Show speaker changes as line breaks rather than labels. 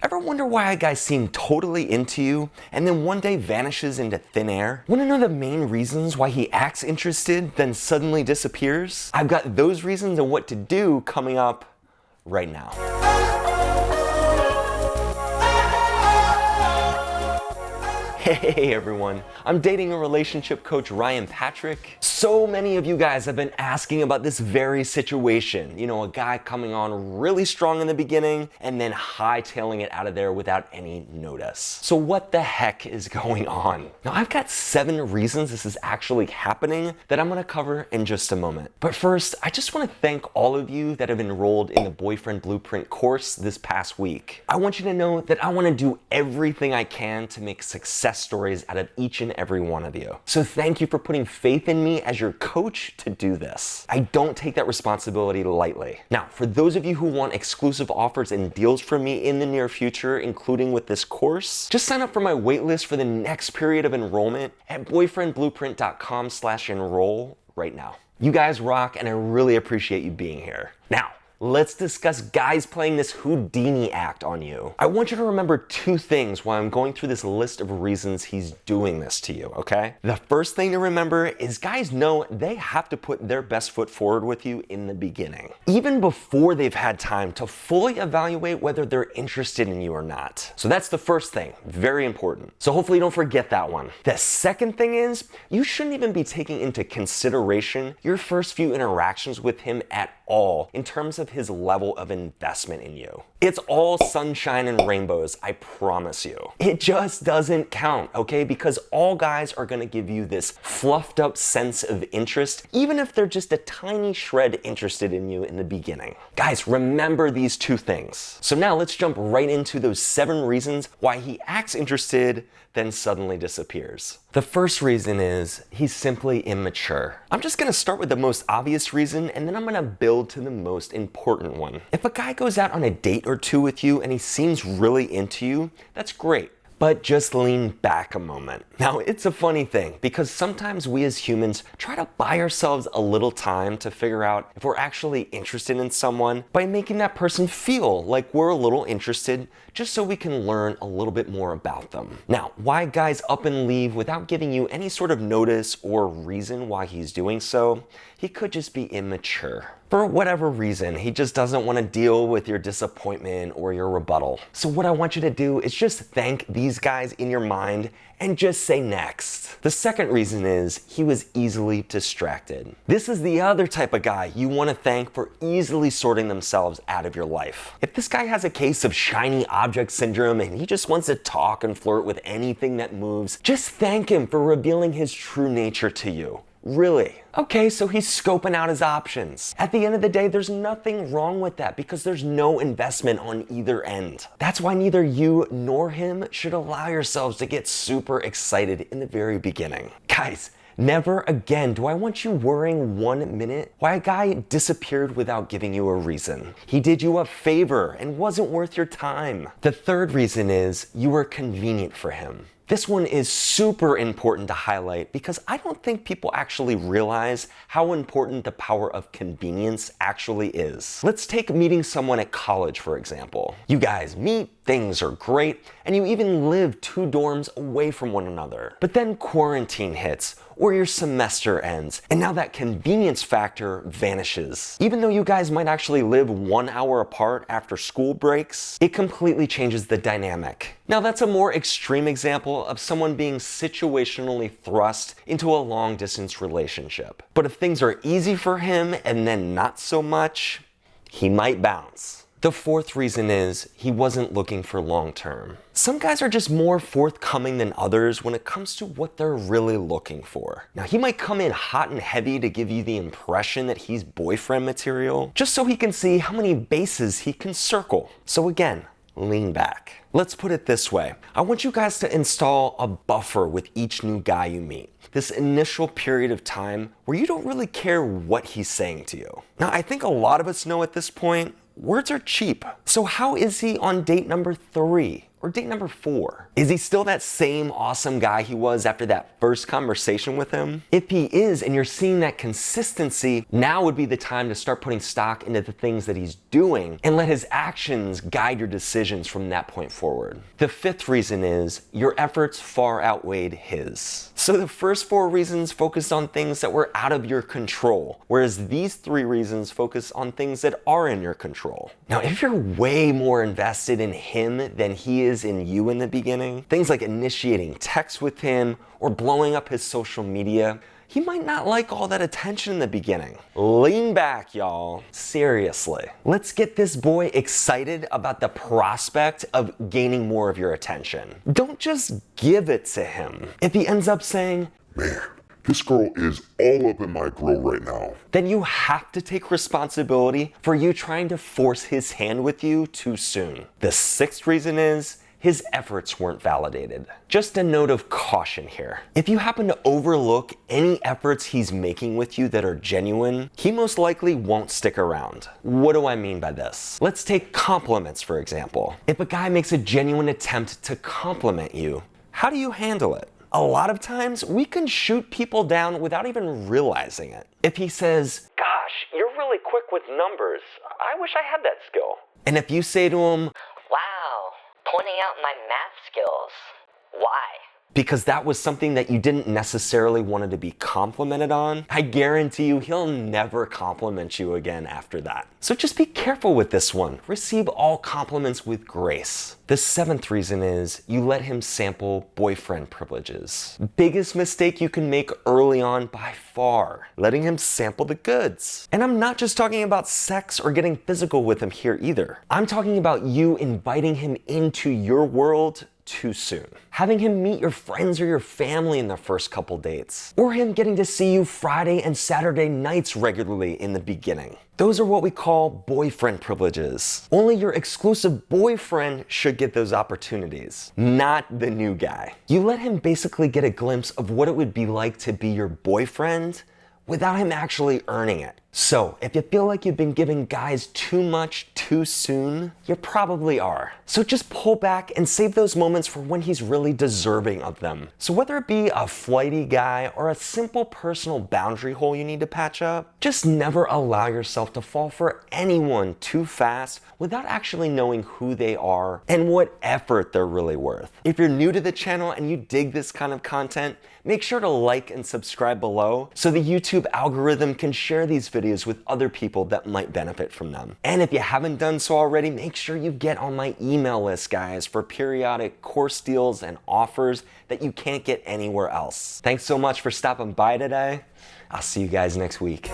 Ever wonder why a guy seems totally into you and then one day vanishes into thin air? Want to know the main reasons why he acts interested then suddenly disappears? I've got those reasons and what to do coming up right now. Hey everyone, I'm dating and relationship coach Ryan Patrick. So many of you guys have been asking about this very situation. You know, a guy coming on really strong in the beginning and then hightailing it out of there without any notice. So what the heck is going on? Now I've got 7 reasons this is actually happening that I'm gonna cover in just a moment. But first, I just wanna thank all of you that have enrolled in the Boyfriend Blueprint course this past week. I want you to know that I wanna do everything I can to make success stories out of each and every one of you. So thank you for putting faith in me as your coach to do this. I don't take that responsibility lightly. Now, for those of you who want exclusive offers and deals from me in the near future, including with this course, just sign up for my waitlist for the next period of enrollment at boyfriendblueprint.com/enroll right now. You guys rock, and I really appreciate you being here. Now, let's discuss guys playing this Houdini act on you. I want you to remember 2 things while I'm going through this list of reasons he's doing this to you, okay? The first thing to remember is guys know they have to put their best foot forward with you in the beginning, even before they've had time to fully evaluate whether they're interested in you or not. So that's the first thing, very important. So hopefully you don't forget that one. The second thing is you shouldn't even be taking into consideration your first few interactions with him at all in terms of his level of investment in you. It's all sunshine and rainbows, I promise you. It just doesn't count, okay? Because all guys are gonna give you this fluffed up sense of interest, even if they're just a tiny shred interested in you in the beginning. Guys, remember these 2 things. So now let's jump right into those 7 reasons why he acts interested, then suddenly disappears. The first reason is he's simply immature. I'm just gonna start with the most obvious reason and then I'm gonna build to the most important one. If a guy goes out on a date or 2 with you and he seems really into you, that's great. But just lean back a moment. Now, it's a funny thing because sometimes we as humans try to buy ourselves a little time to figure out if we're actually interested in someone by making that person feel like we're a little interested just so we can learn a little bit more about them. Now, why guys up and leave without giving you any sort of notice or reason why he's doing so? He could just be immature. For whatever reason, he just doesn't want to deal with your disappointment or your rebuttal. So what I want you to do is just thank these guys in your mind and just say next. The second reason is he was easily distracted. This is the other type of guy you want to thank for easily sorting themselves out of your life. If this guy has a case of shiny object syndrome and he just wants to talk and flirt with anything that moves, just thank him for revealing his true nature to you. Really? Okay, so he's scoping out his options. At the end of the day, there's nothing wrong with that because there's no investment on either end. That's why neither you nor him should allow yourselves to get super excited in the very beginning. Guys, never again do I want you worrying 1 minute why a guy disappeared without giving you a reason. He did you a favor and wasn't worth your time. The third reason is you were convenient for him. This one is super important to highlight because I don't think people actually realize how important the power of convenience actually is. Let's take meeting someone at college, for example. You guys meet, things are great, and you even live 2 dorms away from one another. But then quarantine hits, or your semester ends, and now that convenience factor vanishes. Even though you guys might actually live 1 hour apart after school breaks, it completely changes the dynamic. Now that's a more extreme example of someone being situationally thrust into a long distance relationship. But if things are easy for him and then not so much, he might bounce. The fourth reason is he wasn't looking for long term. Some guys are just more forthcoming than others when it comes to what they're really looking for. Now, he might come in hot and heavy to give you the impression that he's boyfriend material, just so he can see how many bases he can circle. So again, lean back. Let's put it this way. I want you guys to install a buffer with each new guy you meet. This initial period of time where you don't really care what he's saying to you. Now, I think a lot of us know at this point, words are cheap. So how is he on date number 3? or date number 4? Is he still that same awesome guy he was after that first conversation with him? If he is, and you're seeing that consistency, now would be the time to start putting stock into the things that he's doing and let his actions guide your decisions from that point forward. The 5th reason is your efforts far outweighed his. So the first 4 reasons focused on things that were out of your control, whereas these 3 reasons focus on things that are in your control. Now, if you're way more invested in him than he is in you in the beginning, things like initiating texts with him or blowing up his social media, he might not like all that attention in the beginning. Lean back, y'all. Seriously. Let's get this boy excited about the prospect of gaining more of your attention. Don't just give it to him. If he ends up saying,
"Man, this girl is all up in my grill right now,"
then you have to take responsibility for you trying to force his hand with you too soon. The 6th reason is his efforts weren't validated. Just a note of caution here. If you happen to overlook any efforts he's making with you that are genuine, he most likely won't stick around. What do I mean by this? Let's take compliments, for example. If a guy makes a genuine attempt to compliment you, how do you handle it? A lot of times, we can shoot people down without even realizing it. If he says, "Gosh, you're really quick with numbers. I wish I had that skill." And if you say to him,
"Wow, pointing out my math skills. Why?"
because that was something that you didn't necessarily want to be complimented on, I guarantee you he'll never compliment you again after that. So just be careful with this one. Receive all compliments with grace. The 7th reason is you let him sample boyfriend privileges. Biggest mistake you can make early on by far, letting him sample the goods. And I'm not just talking about sex or getting physical with him here either. I'm talking about you inviting him into your world too soon. Having him meet your friends or your family in the first couple dates. Or him getting to see you Friday and Saturday nights regularly in the beginning. Those are what we call boyfriend privileges. Only your exclusive boyfriend should get those opportunities, not the new guy. You let him basically get a glimpse of what it would be like to be your boyfriend without him actually earning it. So, if you feel like you've been giving guys too much too soon, you probably are. So just pull back and save those moments for when he's really deserving of them. So whether it be a flighty guy or a simple personal boundary hole you need to patch up, just never allow yourself to fall for anyone too fast without actually knowing who they are and what effort they're really worth. If you're new to the channel and you dig this kind of content, make sure to like and subscribe below so the YouTube algorithm can share these videos with other people that might benefit from them. And if you haven't done so already, make sure you get on my email list, guys, for periodic course deals and offers that you can't get anywhere else. Thanks so much for stopping by today. I'll see you guys next week.